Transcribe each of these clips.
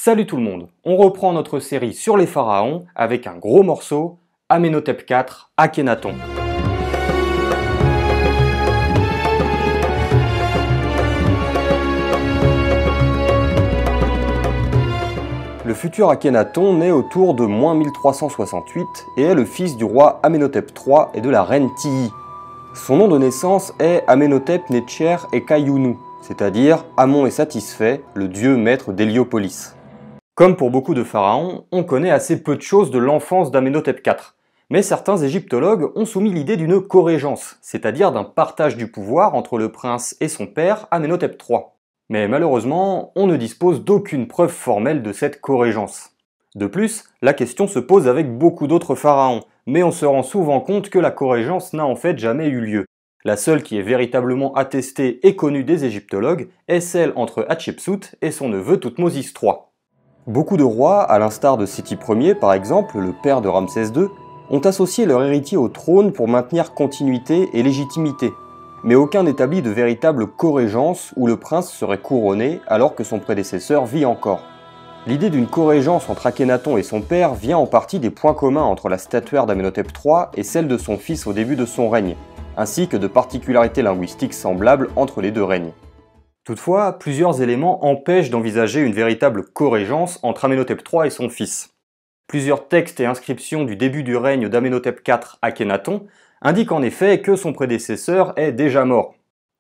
Salut tout le monde, on reprend notre série sur les pharaons avec un gros morceau, Amenhotep IV, Akhenaton. Le futur Akhenaton naît autour de -1368 et est le fils du roi Amenhotep III et de la reine Tiye. Son nom de naissance est Amenhotep Netcher et Kayunu, c'est-à-dire Amon est satisfait, le dieu maître d'Héliopolis. Comme pour beaucoup de pharaons, on connaît assez peu de choses de l'enfance d'Amenhotep IV. Mais certains égyptologues ont soumis l'idée d'une corégence, c'est-à-dire d'un partage du pouvoir entre le prince et son père Amenhotep III. Mais malheureusement, on ne dispose d'aucune preuve formelle de cette corégence. De plus, la question se pose avec beaucoup d'autres pharaons, mais on se rend souvent compte que la corégence n'a en fait jamais eu lieu. La seule qui est véritablement attestée et connue des égyptologues est celle entre Hatshepsut et son neveu Thoutmôsis III. Beaucoup de rois, à l'instar de Séti Ier par exemple, le père de Ramsès II, ont associé leur héritier au trône pour maintenir continuité et légitimité. Mais aucun n'établit de véritable corégence où le prince serait couronné alors que son prédécesseur vit encore. L'idée d'une corégence entre Akhenaton et son père vient en partie des points communs entre la statuaire d'Amenhotep III et celle de son fils au début de son règne, ainsi que de particularités linguistiques semblables entre les deux règnes. Toutefois, plusieurs éléments empêchent d'envisager une véritable corégence entre Amenhotep III et son fils. Plusieurs textes et inscriptions du début du règne d'Amenhotep IV Akhenaton indiquent en effet que son prédécesseur est déjà mort.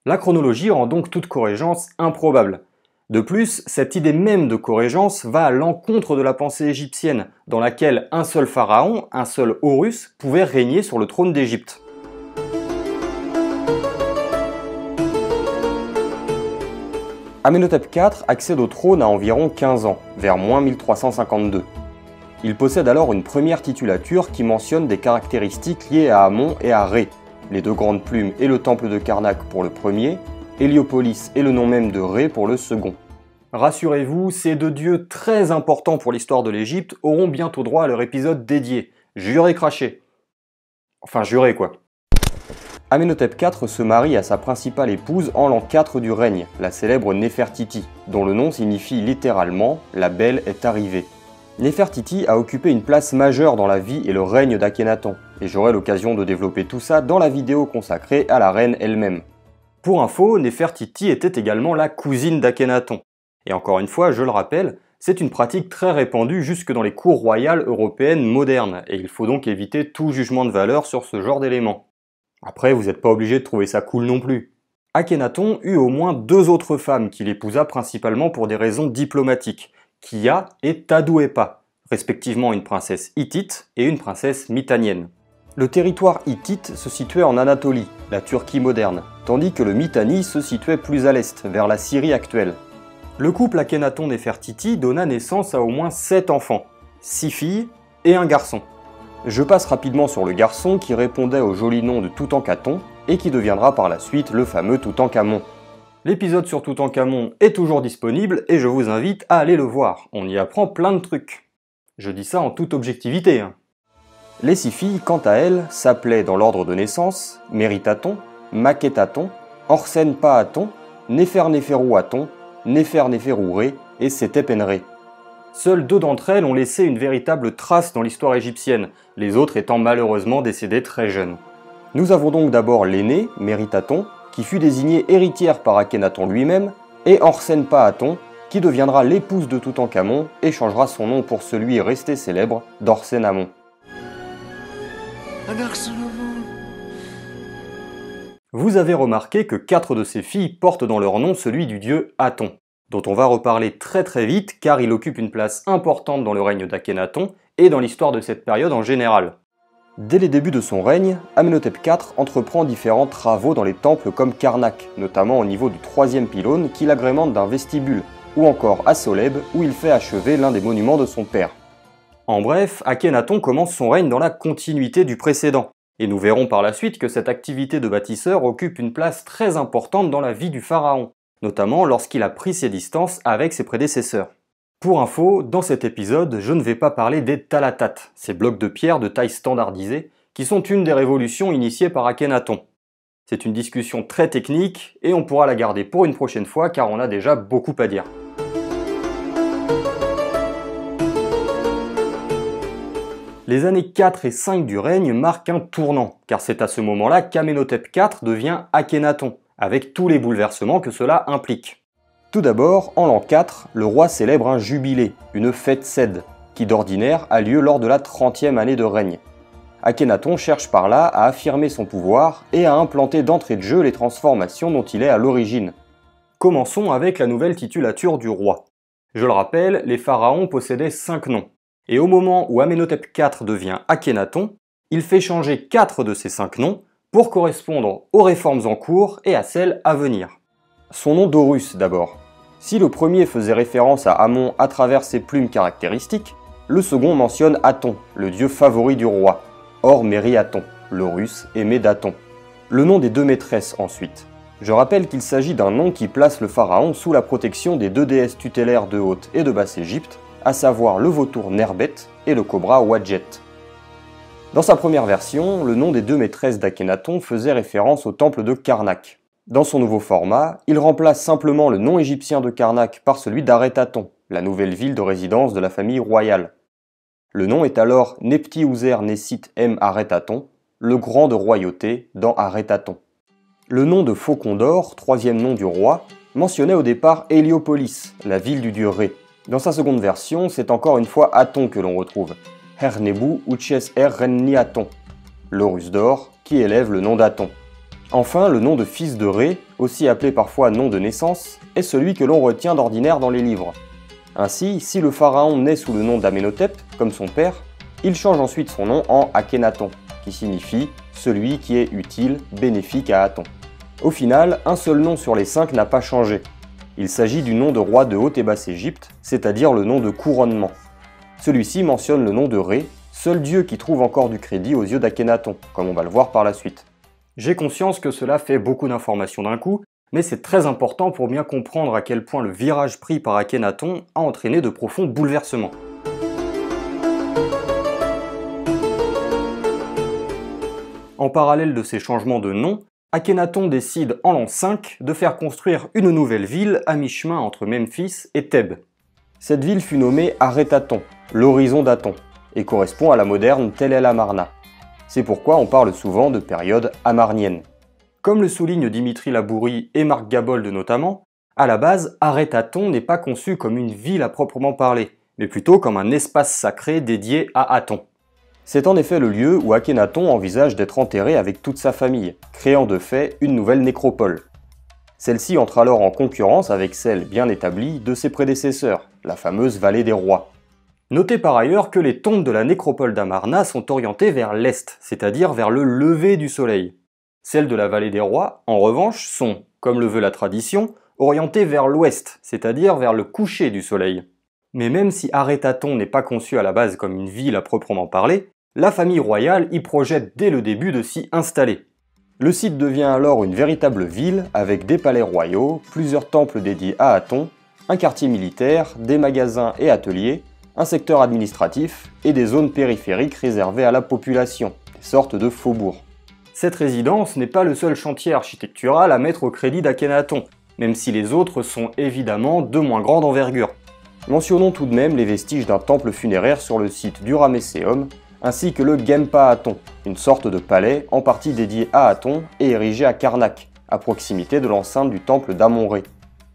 La chronologie rend donc toute corégence improbable. De plus, cette idée même de corégence va à l'encontre de la pensée égyptienne, dans laquelle un seul pharaon, un seul Horus, pouvait régner sur le trône d'Égypte. Amenhotep IV accède au trône à environ 15 ans, vers -1352. Il possède alors une première titulature qui mentionne des caractéristiques liées à Amon et à Ré, les deux grandes plumes et le temple de Karnak pour le premier, Héliopolis et le nom même de Ré pour le second. Rassurez-vous, ces deux dieux très importants pour l'histoire de l'Égypte auront bientôt droit à leur épisode dédié. Juré craché. Enfin juré quoi. Amenhotep IV se marie à sa principale épouse en l'an 4 du règne, la célèbre Néfertiti, dont le nom signifie littéralement « la belle est arrivée ». Néfertiti a occupé une place majeure dans la vie et le règne d'Akhenaton, et j'aurai l'occasion de développer tout ça dans la vidéo consacrée à la reine elle-même. Pour info, Néfertiti était également la cousine d'Akhenaton. Et encore une fois, je le rappelle, c'est une pratique très répandue jusque dans les cours royales européennes modernes, et il faut donc éviter tout jugement de valeur sur ce genre d'éléments. Après, vous n'êtes pas obligé de trouver ça cool non plus. Akhenaton eut au moins deux autres femmes qu'il épousa principalement pour des raisons diplomatiques, Kiya et Tadouepa, respectivement une princesse hittite et une princesse mitannienne. Le territoire hittite se situait en Anatolie, la Turquie moderne, tandis que le Mitanni se situait plus à l'est, vers la Syrie actuelle. Le couple Akhenaton-Néfertiti donna naissance à au moins 7 enfants, 6 filles et un garçon. Je passe rapidement sur le garçon qui répondait au joli nom de Toutankhamon et qui deviendra par la suite le fameux Toutankhamon. L'épisode sur Toutankhamon est toujours disponible et je vous invite à aller le voir, on y apprend plein de trucs. Je dis ça en toute objectivité. Les 6 filles, quant à elles, s'appelaient dans l'ordre de naissance Meritaton, Maketaton, Orsen-Paaton, Néfer-Néferu-Aton, Néfer-Néferu-Ré et Sétep-Enré. Seules 2 d'entre elles ont laissé une véritable trace dans l'histoire égyptienne, les autres étant malheureusement décédées très jeunes. Nous avons donc d'abord l'aînée, Meritaton, qui fut désignée héritière par Akhenaton lui-même, et Orsen-Paaton, qui deviendra l'épouse de Toutankhamon et changera son nom pour celui resté célèbre d'Orsen-Amon. Vous avez remarqué que 4 de ces filles portent dans leur nom celui du dieu Aton, dont on va reparler très vite car il occupe une place importante dans le règne d'Akhenaton et dans l'histoire de cette période en général. Dès les débuts de son règne, Amenhotep IV entreprend différents travaux dans les temples comme Karnak, notamment au niveau du 3e pylône qu'il agrémente d'un vestibule, ou encore à Soleb où il fait achever l'un des monuments de son père. En bref, Akhenaton commence son règne dans la continuité du précédent, et nous verrons par la suite que cette activité de bâtisseur occupe une place très importante dans la vie du pharaon, notamment lorsqu'il a pris ses distances avec ses prédécesseurs. Pour info, dans cet épisode, je ne vais pas parler des Talatat, ces blocs de pierre de taille standardisée, qui sont une des révolutions initiées par Akhenaton. C'est une discussion très technique, et on pourra la garder pour une prochaine fois car on a déjà beaucoup à dire. Les années 4 et 5 du règne marquent un tournant, car c'est à ce moment-là qu'Amenhotep IV devient Akhénaton, avec tous les bouleversements que cela implique. Tout d'abord, en l'an 4, le roi célèbre un jubilé, une fête Sed, qui d'ordinaire a lieu lors de la 30e année de règne. Akhénaton cherche par là à affirmer son pouvoir et à implanter d'entrée de jeu les transformations dont il est à l'origine. Commençons avec la nouvelle titulature du roi. Je le rappelle, les pharaons possédaient 5 noms. Et au moment où Amenhotep IV devient Akhénaton, il fait changer 4 de ces 5 noms pour correspondre aux réformes en cours et à celles à venir. Son nom d'Horus d'abord. Si le premier faisait référence à Amon à travers ses plumes caractéristiques, le second mentionne Aton, le dieu favori du roi, Or Mériaton, l'Horus aimé d'Aton. Le nom des 2 maîtresses ensuite. Je rappelle qu'il s'agit d'un nom qui place le pharaon sous la protection des 2 déesses tutélaires de Haute et de Basse-Égypte, à savoir le vautour Nerbet et le cobra Wadjet. Dans sa première version, le nom des 2 maîtresses d'Akhénaton faisait référence au temple de Karnak. Dans son nouveau format, il remplace simplement le nom égyptien de Karnak par celui d'Aretaton, la nouvelle ville de résidence de la famille royale. Le nom est alors Nepti-Uzer-Nessit M. Aretaton, le grand de royauté dans Aretaton. Le nom de Faucon d'Or, 3e nom du roi, mentionnait au départ Héliopolis, la ville du dieu Ré. Dans sa seconde version, c'est encore une fois Aton que l'on retrouve, Hernebu Uches Renniaton, l'Horus d'or, qui élève le nom d'Aton. Enfin, le nom de fils de Ré, aussi appelé parfois nom de naissance, est celui que l'on retient d'ordinaire dans les livres. Ainsi, si le pharaon naît sous le nom d'Amenhotep, comme son père, il change ensuite son nom en Akhénaton, qui signifie « celui qui est utile, bénéfique à Aton ». Au final, un seul nom sur les 5 n'a pas changé. Il s'agit du nom de roi de Haute et Basse-Égypte, c'est-à-dire le nom de couronnement. Celui-ci mentionne le nom de Ré, seul dieu qui trouve encore du crédit aux yeux d'Akhénaton, comme on va le voir par la suite. J'ai conscience que cela fait beaucoup d'informations d'un coup, mais c'est très important pour bien comprendre à quel point le virage pris par Akhénaton a entraîné de profonds bouleversements. En parallèle de ces changements de nom, Akhénaton décide en l'an 5 de faire construire une nouvelle ville à mi-chemin entre Memphis et Thèbes. Cette ville fut nommée Aretaton, l'horizon d'Aton, et correspond à la moderne Tel el Amarna. C'est pourquoi on parle souvent de période amarnienne. Comme le soulignent Dimitri Labouri et Marc Gabold notamment, à la base, Aretaton n'est pas conçu comme une ville à proprement parler, mais plutôt comme un espace sacré dédié à Aton. C'est en effet le lieu où Akhénaton envisage d'être enterré avec toute sa famille, créant de fait une nouvelle nécropole. Celle-ci entre alors en concurrence avec celle bien établie de ses prédécesseurs, la fameuse vallée des rois. Notez par ailleurs que les tombes de la nécropole d'Amarna sont orientées vers l'est, c'est-à-dire vers le lever du soleil. Celles de la vallée des rois, en revanche, sont, comme le veut la tradition, orientées vers l'ouest, c'est-à-dire vers le coucher du soleil. Mais même si Aretaton n'est pas conçu à la base comme une ville à proprement parler, la famille royale y projette dès le début de s'y installer. Le site devient alors une véritable ville avec des palais royaux, plusieurs temples dédiés à Aton, un quartier militaire, des magasins et ateliers, un secteur administratif et des zones périphériques réservées à la population, des sortes de faubourgs. Cette résidence n'est pas le seul chantier architectural à mettre au crédit d'Akhénaton, même si les autres sont évidemment de moins grande envergure. Mentionnons tout de même les vestiges d'un temple funéraire sur le site du Ramesséum, ainsi que le Gempa Aton, une sorte de palais en partie dédié à Aton et érigé à Karnak, à proximité de l'enceinte du temple d'Amon-Ré.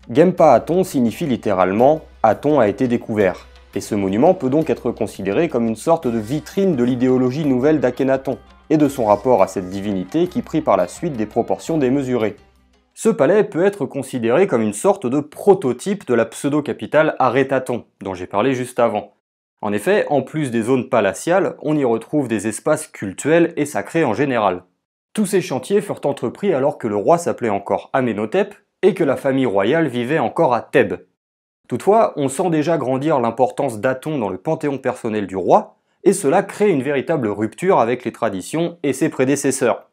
Gempa Aton signifie littéralement « Aton a été découvert », et ce monument peut donc être considéré comme une sorte de vitrine de l'idéologie nouvelle d'Akhénaton, et de son rapport à cette divinité qui prit par la suite des proportions démesurées. Ce palais peut être considéré comme une sorte de prototype de la pseudo-capitale Aretaton, dont j'ai parlé juste avant. En effet, en plus des zones palatiales, on y retrouve des espaces cultuels et sacrés en général. Tous ces chantiers furent entrepris alors que le roi s'appelait encore Amenhotep et que la famille royale vivait encore à Thèbes. Toutefois, on sent déjà grandir l'importance d'Aton dans le panthéon personnel du roi, et cela crée une véritable rupture avec les traditions et ses prédécesseurs.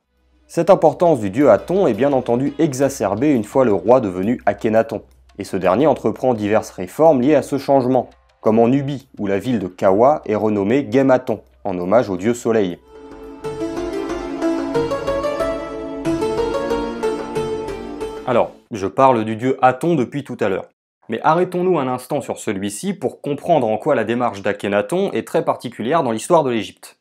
Cette importance du dieu Aton est bien entendu exacerbée une fois le roi devenu Akhénaton, et ce dernier entreprend diverses réformes liées à ce changement, comme en Nubie, où la ville de Kawa est renommée Gematon, en hommage au dieu soleil. Alors, je parle du dieu Aton depuis tout à l'heure. Mais arrêtons-nous un instant sur celui-ci pour comprendre en quoi la démarche d'Akhénaton est très particulière dans l'histoire de l'Égypte.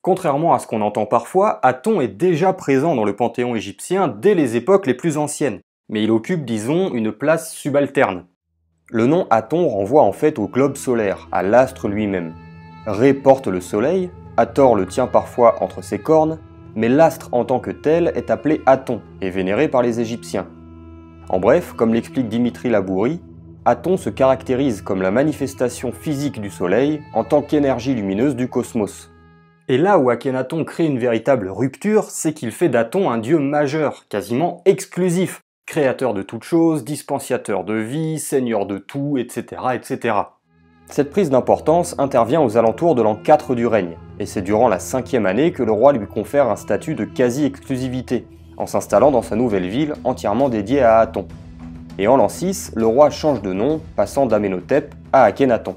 Contrairement à ce qu'on entend parfois, Aton est déjà présent dans le panthéon égyptien dès les époques les plus anciennes, mais il occupe, disons, une place subalterne. Le nom Aton renvoie en fait au globe solaire, à l'astre lui-même. Ré porte le soleil, Hathor le tient parfois entre ses cornes, mais l'astre en tant que tel est appelé Aton et vénéré par les Égyptiens. En bref, comme l'explique Dimitri Labouri, Aton se caractérise comme la manifestation physique du soleil en tant qu'énergie lumineuse du cosmos. Et là où Akhénaton crée une véritable rupture, c'est qu'il fait d'Aton un dieu majeur, quasiment exclusif, créateur de toutes choses, dispensateur de vie, seigneur de tout, etc., etc. Cette prise d'importance intervient aux alentours de l'an 4 du règne, et c'est durant la 5e année que le roi lui confère un statut de quasi-exclusivité, en s'installant dans sa nouvelle ville entièrement dédiée à Aton. Et en l'an 6, le roi change de nom, passant d'Amenhotep à Akhénaton.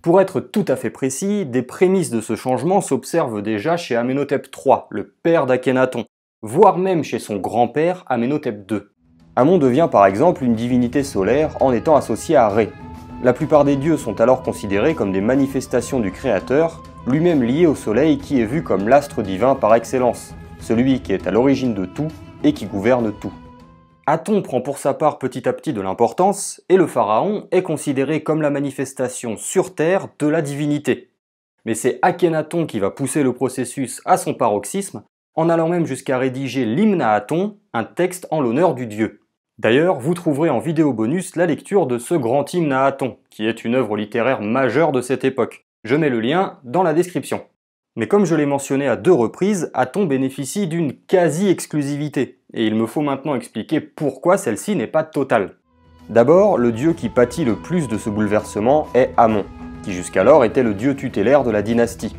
Pour être tout à fait précis, des prémices de ce changement s'observent déjà chez Amenhotep III, le père d'Akhénaton, voire même chez son grand-père Amenhotep II. Amon devient par exemple une divinité solaire en étant associé à Ré. La plupart des dieux sont alors considérés comme des manifestations du Créateur, lui-même lié au soleil qui est vu comme l'astre divin par excellence, celui qui est à l'origine de tout et qui gouverne tout. Aton prend pour sa part petit à petit de l'importance, et le pharaon est considéré comme la manifestation sur terre de la divinité. Mais c'est Akhénaton qui va pousser le processus à son paroxysme, en allant même jusqu'à rédiger l'hymne à Aton, un texte en l'honneur du dieu. D'ailleurs, vous trouverez en vidéo bonus la lecture de ce grand hymne à Aton, qui est une œuvre littéraire majeure de cette époque. Je mets le lien dans la description. Mais comme je l'ai mentionné à 2 reprises, Aton bénéficie d'une quasi-exclusivité, et il me faut maintenant expliquer pourquoi celle-ci n'est pas totale. D'abord, le dieu qui pâtit le plus de ce bouleversement est Amon, qui jusqu'alors était le dieu tutélaire de la dynastie.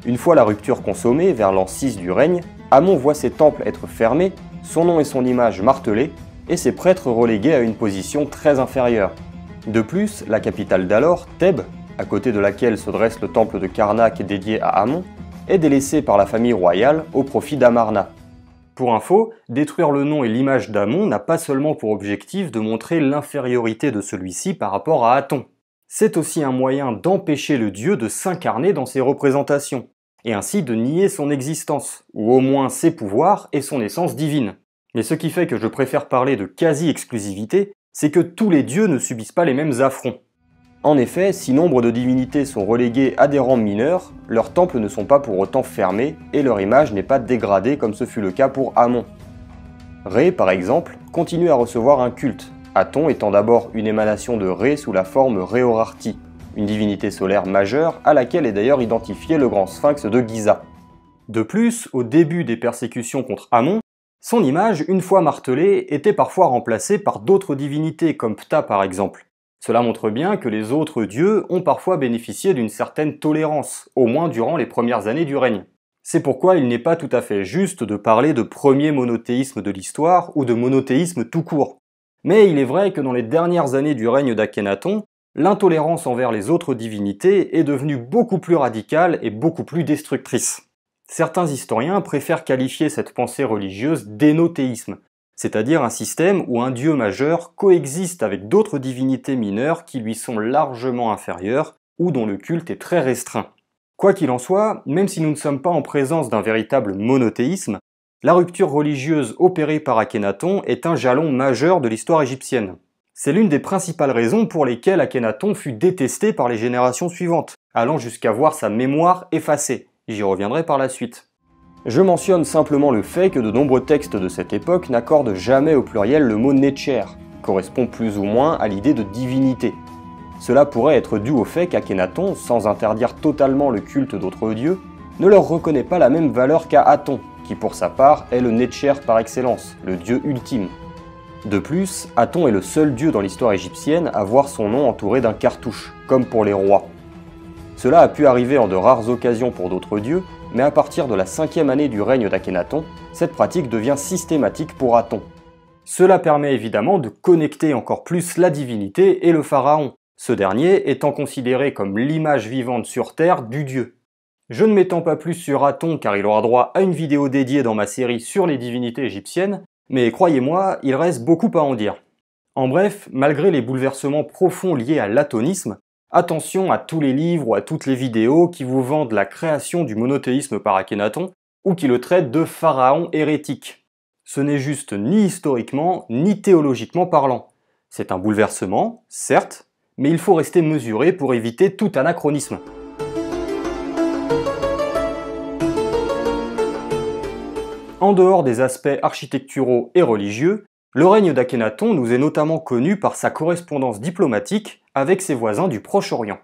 Une fois la rupture consommée, vers l'an 6 du règne, Amon voit ses temples être fermés, son nom et son image martelés, et ses prêtres relégués à une position très inférieure. De plus, la capitale d'alors, Thèbes, à côté de laquelle se dresse le temple de Karnak dédié à Amon, est délaissée par la famille royale au profit d'Amarna. Pour info, détruire le nom et l'image d'Amon n'a pas seulement pour objectif de montrer l'infériorité de celui-ci par rapport à Aton. C'est aussi un moyen d'empêcher le dieu de s'incarner dans ses représentations, et ainsi de nier son existence, ou au moins ses pouvoirs et son essence divine. Mais ce qui fait que je préfère parler de quasi-exclusivité, c'est que tous les dieux ne subissent pas les mêmes affronts. En effet, si nombre de divinités sont reléguées à des rangs mineurs, leurs temples ne sont pas pour autant fermés et leur image n'est pas dégradée comme ce fut le cas pour Amon. Ré, par exemple, continue à recevoir un culte, Aton étant d'abord une émanation de Ré sous la forme Réorarti, une divinité solaire majeure à laquelle est d'ailleurs identifié le grand sphinx de Giza. De plus, au début des persécutions contre Amon, son image, une fois martelée, était parfois remplacée par d'autres divinités comme Ptah par exemple. Cela montre bien que les autres dieux ont parfois bénéficié d'une certaine tolérance, au moins durant les premières années du règne. C'est pourquoi il n'est pas tout à fait juste de parler de premier monothéisme de l'histoire ou de monothéisme tout court. Mais il est vrai que dans les dernières années du règne d'Akhénaton, l'intolérance envers les autres divinités est devenue beaucoup plus radicale et beaucoup plus destructrice. Certains historiens préfèrent qualifier cette pensée religieuse d'énothéisme, c'est-à-dire un système où un dieu majeur coexiste avec d'autres divinités mineures qui lui sont largement inférieures ou dont le culte est très restreint. Quoi qu'il en soit, même si nous ne sommes pas en présence d'un véritable monothéisme, la rupture religieuse opérée par Akhénaton est un jalon majeur de l'histoire égyptienne. C'est l'une des principales raisons pour lesquelles Akhénaton fut détesté par les générations suivantes, allant jusqu'à voir sa mémoire effacée. J'y reviendrai par la suite. Je mentionne simplement le fait que de nombreux textes de cette époque n'accordent jamais au pluriel le mot Netcher, correspond plus ou moins à l'idée de divinité. Cela pourrait être dû au fait qu'Akhénaton, sans interdire totalement le culte d'autres dieux, ne leur reconnaît pas la même valeur qu'à Aton, qui pour sa part est le Netcher par excellence, le dieu ultime. De plus, Aton est le seul dieu dans l'histoire égyptienne à voir son nom entouré d'un cartouche, comme pour les rois. Cela a pu arriver en de rares occasions pour d'autres dieux, mais à partir de la 5e année du règne d'Akhénaton, cette pratique devient systématique pour Aton. Cela permet évidemment de connecter encore plus la divinité et le pharaon, ce dernier étant considéré comme l'image vivante sur terre du dieu. Je ne m'étends pas plus sur Aton car il aura droit à une vidéo dédiée dans ma série sur les divinités égyptiennes, mais croyez-moi, il reste beaucoup à en dire. En bref, malgré les bouleversements profonds liés à l'atonisme, attention à tous les livres ou à toutes les vidéos qui vous vendent la création du monothéisme par Akhénaton ou qui le traitent de pharaon hérétique. Ce n'est juste ni historiquement ni théologiquement parlant. C'est un bouleversement, certes, mais il faut rester mesuré pour éviter tout anachronisme. En dehors des aspects architecturaux et religieux, le règne d'Akhénaton nous est notamment connu par sa correspondance diplomatique avec ses voisins du Proche-Orient.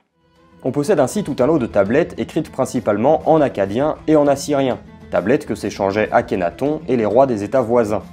On possède ainsi tout un lot de tablettes écrites principalement en akkadien et en assyrien, tablettes que s'échangeaient Akhénaton et les rois des États voisins.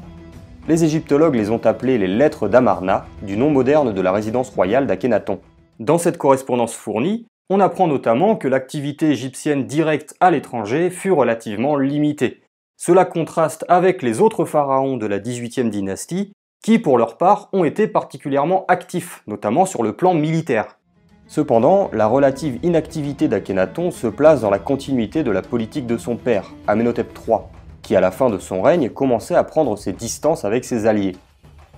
Les égyptologues les ont appelées les lettres d'Amarna, du nom moderne de la résidence royale d'Akhénaton. Dans cette correspondance fournie, on apprend notamment que l'activité égyptienne directe à l'étranger fut relativement limitée. Cela contraste avec les autres pharaons de la XVIIIe dynastie, qui pour leur part ont été particulièrement actifs, notamment sur le plan militaire. Cependant, la relative inactivité d'Akhénaton se place dans la continuité de la politique de son père, Amenhotep III, qui à la fin de son règne commençait à prendre ses distances avec ses alliés.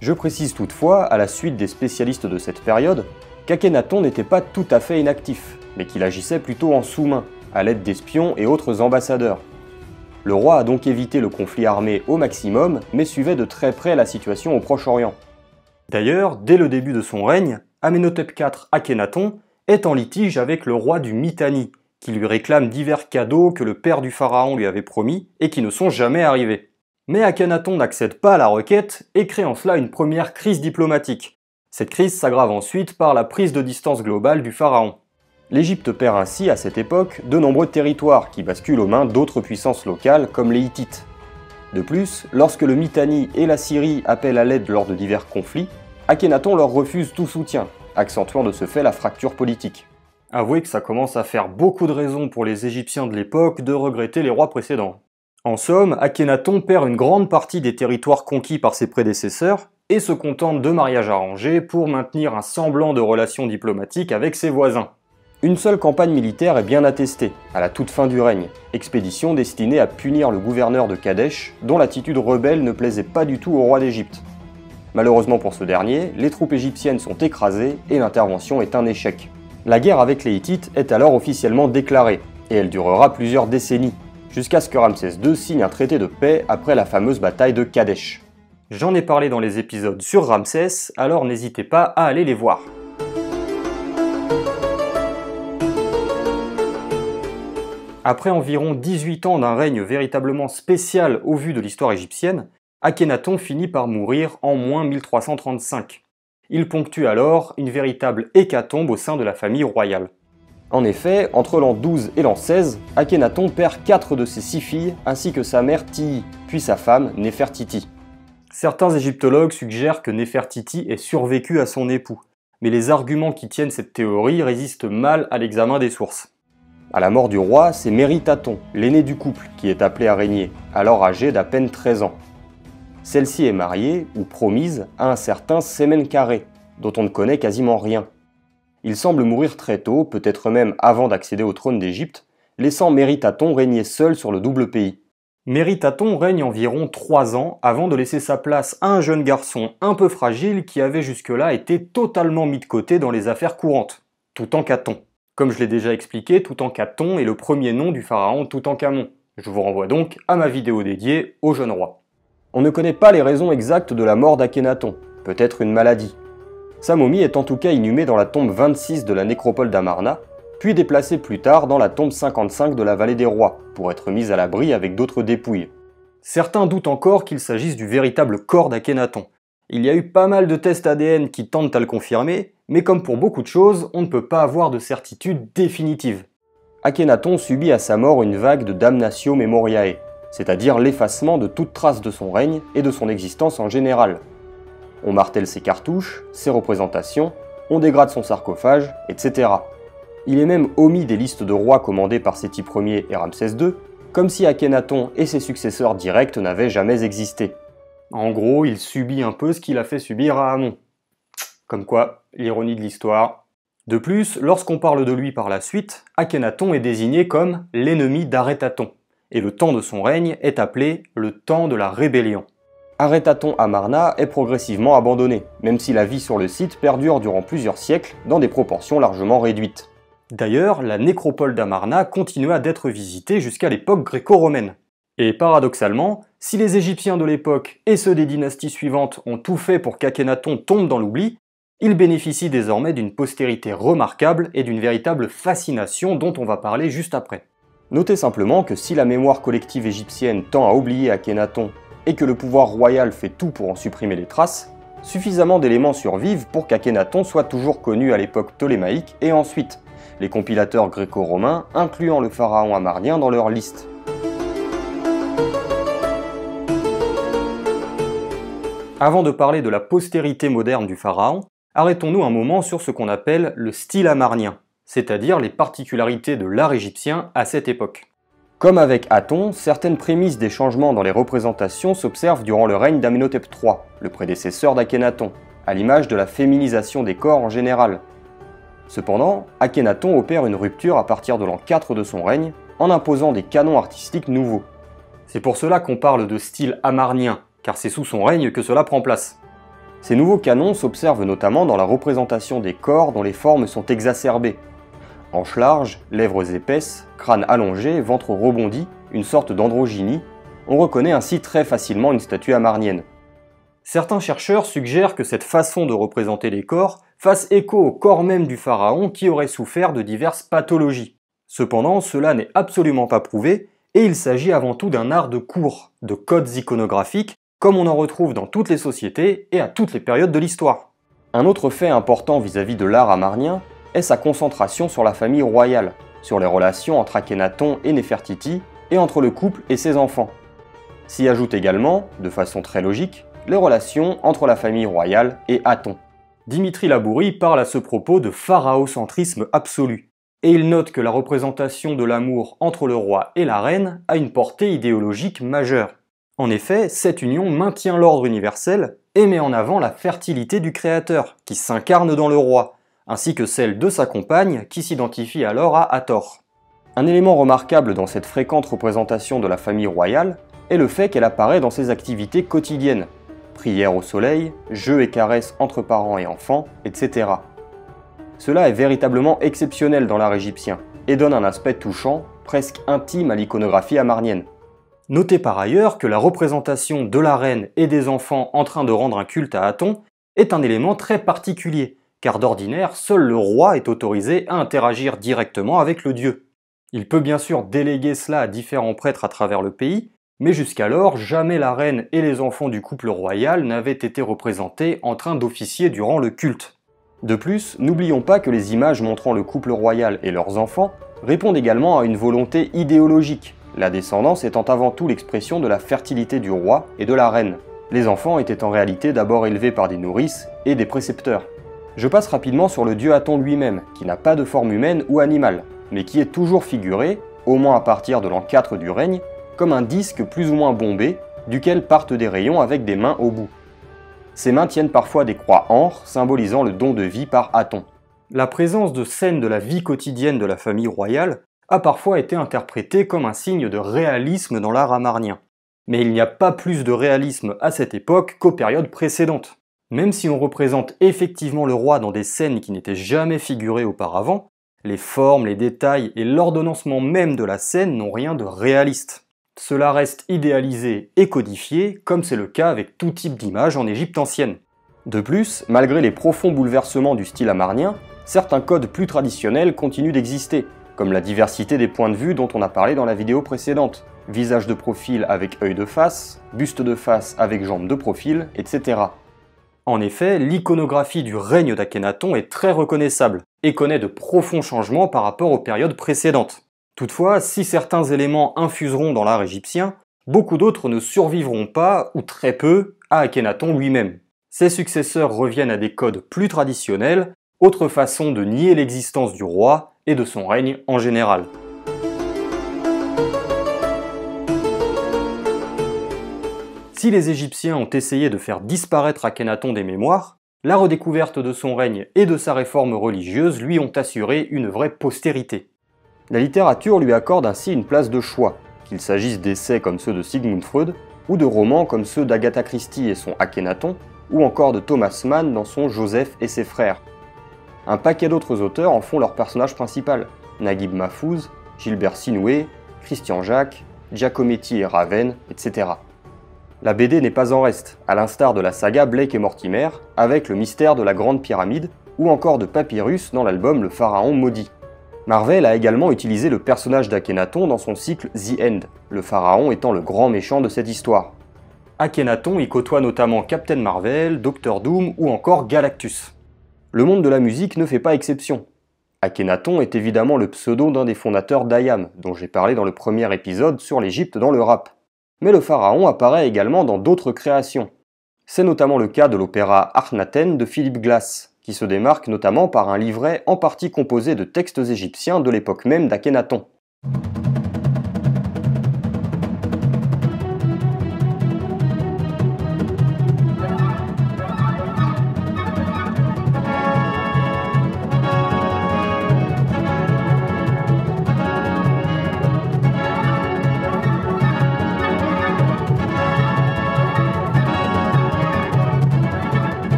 Je précise toutefois, à la suite des spécialistes de cette période, qu'Akhénaton n'était pas tout à fait inactif, mais qu'il agissait plutôt en sous-main, à l'aide d'espions et autres ambassadeurs. Le roi a donc évité le conflit armé au maximum, mais suivait de très près la situation au Proche-Orient. D'ailleurs, dès le début de son règne, Amenhotep IV Akhénaton est en litige avec le roi du Mitanni, qui lui réclame divers cadeaux que le père du pharaon lui avait promis et qui ne sont jamais arrivés. Mais Akhénaton n'accède pas à la requête et crée en cela une première crise diplomatique. Cette crise s'aggrave ensuite par la prise de distance globale du pharaon. L'Égypte perd ainsi à cette époque de nombreux territoires qui basculent aux mains d'autres puissances locales comme les Hittites. De plus, lorsque le Mitanni et la Syrie appellent à l'aide lors de divers conflits, Akhénaton leur refuse tout soutien, accentuant de ce fait la fracture politique. Avouez que ça commence à faire beaucoup de raisons pour les Égyptiens de l'époque de regretter les rois précédents. En somme, Akhénaton perd une grande partie des territoires conquis par ses prédécesseurs et se contente de mariages arrangés pour maintenir un semblant de relations diplomatiques avec ses voisins. Une seule campagne militaire est bien attestée, à la toute fin du règne, expédition destinée à punir le gouverneur de Kadesh, dont l'attitude rebelle ne plaisait pas du tout au roi d'Égypte. Malheureusement pour ce dernier, les troupes égyptiennes sont écrasées et l'intervention est un échec. La guerre avec les Hittites est alors officiellement déclarée, et elle durera plusieurs décennies, jusqu'à ce que Ramsès II signe un traité de paix après la fameuse bataille de Kadesh. J'en ai parlé dans les épisodes sur Ramsès, alors n'hésitez pas à aller les voir. Après environ 18 ans d'un règne véritablement spécial au vu de l'histoire égyptienne, Akhénaton finit par mourir en moins 1335. Il ponctue alors une véritable hécatombe au sein de la famille royale. En effet, entre l'an 12 et l'an 16, Akhénaton perd 4 de ses 6 filles ainsi que sa mère Tiye, puis sa femme Néfertiti. Certains égyptologues suggèrent que Néfertiti ait survécu à son époux, mais les arguments qui tiennent cette théorie résistent mal à l'examen des sources. À la mort du roi, c'est Méritaton, l'aîné du couple, qui est appelé à régner, alors âgé d'à peine 13 ans. Celle-ci est mariée, ou promise, à un certain Semenkaré, dont on ne connaît quasiment rien. Il semble mourir très tôt, peut-être même avant d'accéder au trône d'Égypte, laissant Méritaton régner seul sur le double pays. Méritaton règne environ 3 ans avant de laisser sa place à un jeune garçon un peu fragile qui avait jusque-là été totalement mis de côté dans les affaires courantes, Toutankhamon. Comme je l'ai déjà expliqué, Toutankhamon est le premier nom du pharaon Toutankhamon. Je vous renvoie donc à ma vidéo dédiée au jeune roi. On ne connaît pas les raisons exactes de la mort d'Akhénaton, peut-être une maladie. Sa momie est en tout cas inhumée dans la tombe 26 de la nécropole d'Amarna, puis déplacée plus tard dans la tombe 55 de la vallée des rois, pour être mise à l'abri avec d'autres dépouilles. Certains doutent encore qu'il s'agisse du véritable corps d'Akhénaton. Il y a eu pas mal de tests ADN qui tentent à le confirmer, mais comme pour beaucoup de choses, on ne peut pas avoir de certitude définitive. Akhénaton subit à sa mort une vague de damnatio memoriae, c'est-à-dire l'effacement de toute trace de son règne et de son existence en général. On martèle ses cartouches, ses représentations, on dégrade son sarcophage, etc. Il est même omis des listes de rois commandées par Séti Ier et Ramsès II, comme si Akhénaton et ses successeurs directs n'avaient jamais existé. En gros, il subit un peu ce qu'il a fait subir à Amon. Comme quoi, l'ironie de l'histoire. De plus, lorsqu'on parle de lui par la suite, Akhénaton est désigné comme l'ennemi d'Arétaton, et le temps de son règne est appelé le temps de la rébellion. Aretatton Amarna est progressivement abandonné, même si la vie sur le site perdure durant plusieurs siècles dans des proportions largement réduites. D'ailleurs, la nécropole d'Amarna continua d'être visitée jusqu'à l'époque gréco-romaine. Et paradoxalement, si les Égyptiens de l'époque et ceux des dynasties suivantes ont tout fait pour qu'Akhénaton tombe dans l'oubli, il bénéficie désormais d'une postérité remarquable et d'une véritable fascination dont on va parler juste après. Notez simplement que si la mémoire collective égyptienne tend à oublier Akhénaton et que le pouvoir royal fait tout pour en supprimer les traces, suffisamment d'éléments survivent pour qu'Akhénaton soit toujours connu à l'époque ptolémaïque et ensuite, les compilateurs gréco-romains incluant le pharaon amarnien dans leur liste. Avant de parler de la postérité moderne du pharaon, arrêtons-nous un moment sur ce qu'on appelle le style amarnien, c'est-à-dire les particularités de l'art égyptien à cette époque. Comme avec Aton, certaines prémices des changements dans les représentations s'observent durant le règne d'Amenhotep III, le prédécesseur d'Akhénaton, à l'image de la féminisation des corps en général. Cependant, Akhénaton opère une rupture à partir de l'an 4 de son règne, en imposant des canons artistiques nouveaux. C'est pour cela qu'on parle de style amarnien, car c'est sous son règne que cela prend place. Ces nouveaux canons s'observent notamment dans la représentation des corps dont les formes sont exacerbées. Hanches larges, lèvres épaisses, crâne allongé, ventre rebondi, une sorte d'androgynie, on reconnaît ainsi très facilement une statue amarnienne. Certains chercheurs suggèrent que cette façon de représenter les corps fasse écho au corps même du pharaon qui aurait souffert de diverses pathologies. Cependant, cela n'est absolument pas prouvé, et il s'agit avant tout d'un art de cour, de codes iconographiques, comme on en retrouve dans toutes les sociétés et à toutes les périodes de l'histoire. Un autre fait important vis-à-vis de l'art amarnien est sa concentration sur la famille royale, sur les relations entre Akhénaton et Néfertiti, et entre le couple et ses enfants. S'y ajoutent également, de façon très logique, les relations entre la famille royale et Aton. Dimitri Labouri parle à ce propos de pharaocentrisme absolu, et il note que la représentation de l'amour entre le roi et la reine a une portée idéologique majeure. En effet, cette union maintient l'ordre universel et met en avant la fertilité du Créateur, qui s'incarne dans le roi, ainsi que celle de sa compagne, qui s'identifie alors à Hathor. Un élément remarquable dans cette fréquente représentation de la famille royale est le fait qu'elle apparaît dans ses activités quotidiennes, prières au soleil, jeux et caresses entre parents et enfants, etc. Cela est véritablement exceptionnel dans l'art égyptien, et donne un aspect touchant, presque intime à l'iconographie amarnienne. Notez par ailleurs que la représentation de la reine et des enfants en train de rendre un culte à Aton est un élément très particulier, car d'ordinaire, seul le roi est autorisé à interagir directement avec le dieu. Il peut bien sûr déléguer cela à différents prêtres à travers le pays, mais jusqu'alors, jamais la reine et les enfants du couple royal n'avaient été représentés en train d'officier durant le culte. De plus, n'oublions pas que les images montrant le couple royal et leurs enfants répondent également à une volonté idéologique, la descendance étant avant tout l'expression de la fertilité du roi et de la reine. Les enfants étaient en réalité d'abord élevés par des nourrices et des précepteurs. Je passe rapidement sur le dieu Aton lui-même, qui n'a pas de forme humaine ou animale, mais qui est toujours figuré, au moins à partir de l'an 4 du règne, comme un disque plus ou moins bombé, duquel partent des rayons avec des mains au bout. Ces mains tiennent parfois des croix ancres, symbolisant le don de vie par Aton. La présence de scènes de la vie quotidienne de la famille royale a parfois été interprétée comme un signe de réalisme dans l'art amarnien. Mais il n'y a pas plus de réalisme à cette époque qu'aux périodes précédentes. Même si on représente effectivement le roi dans des scènes qui n'étaient jamais figurées auparavant, les formes, les détails et l'ordonnancement même de la scène n'ont rien de réaliste. Cela reste idéalisé et codifié, comme c'est le cas avec tout type d'image en Égypte ancienne. De plus, malgré les profonds bouleversements du style amarnien, certains codes plus traditionnels continuent d'exister, comme la diversité des points de vue dont on a parlé dans la vidéo précédente. Visage de profil avec œil de face, buste de face avec jambes de profil, etc. En effet, l'iconographie du règne d'Akhénaton est très reconnaissable, et connaît de profonds changements par rapport aux périodes précédentes. Toutefois, si certains éléments infuseront dans l'art égyptien, beaucoup d'autres ne survivront pas, ou très peu, à Akhénaton lui-même. Ses successeurs reviennent à des codes plus traditionnels, autre façon de nier l'existence du roi et de son règne en général. Si les Égyptiens ont essayé de faire disparaître Akhénaton des mémoires, la redécouverte de son règne et de sa réforme religieuse lui ont assuré une vraie postérité. La littérature lui accorde ainsi une place de choix, qu'il s'agisse d'essais comme ceux de Sigmund Freud, ou de romans comme ceux d'Agatha Christie et son Akhénaton, ou encore de Thomas Mann dans son Joseph et ses frères. Un paquet d'autres auteurs en font leur personnage principal, Naguib Mahfouz, Gilbert Sinoué, Christian Jacques, Giacometti et Raven, etc. La BD n'est pas en reste, à l'instar de la saga Blake et Mortimer, avec le mystère de la Grande Pyramide, ou encore de Papyrus dans l'album Le Pharaon Maudit. Marvel a également utilisé le personnage d'Akhénaton dans son cycle The End, le pharaon étant le grand méchant de cette histoire. Akhénaton y côtoie notamment Captain Marvel, Doctor Doom ou encore Galactus. Le monde de la musique ne fait pas exception. Akhénaton est évidemment le pseudo d'un des fondateurs d'IAM, dont j'ai parlé dans le premier épisode sur l'Égypte dans le rap. Mais le pharaon apparaît également dans d'autres créations. C'est notamment le cas de l'opéra Akhenaten de Philip Glass, qui se démarque notamment par un livret en partie composé de textes égyptiens de l'époque même d'Akhénaton.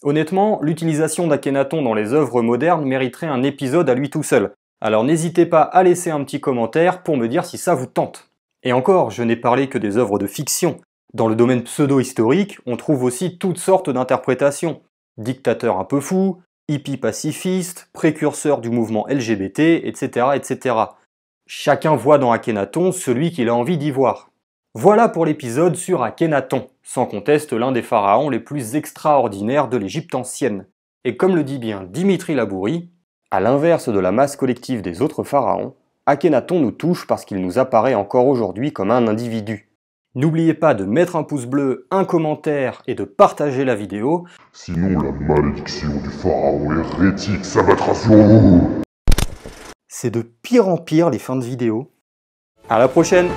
Honnêtement, l'utilisation d'Akhénaton dans les œuvres modernes mériterait un épisode à lui tout seul. Alors n'hésitez pas à laisser un petit commentaire pour me dire si ça vous tente. Et encore, je n'ai parlé que des œuvres de fiction. Dans le domaine pseudo-historique, on trouve aussi toutes sortes d'interprétations. Dictateur un peu fou, hippie pacifiste, précurseur du mouvement LGBT, etc., etc. Chacun voit dans Akhénaton celui qu'il a envie d'y voir. Voilà pour l'épisode sur Akhénaton, sans conteste l'un des pharaons les plus extraordinaires de l'Égypte ancienne. Et comme le dit bien Dimitri Labourie, à l'inverse de la masse collective des autres pharaons, Akhénaton nous touche parce qu'il nous apparaît encore aujourd'hui comme un individu. N'oubliez pas de mettre un pouce bleu, un commentaire et de partager la vidéo. Sinon la malédiction du pharaon hérétique s'abattra sur vous. C'est de pire en pire les fins de vidéo. À la prochaine!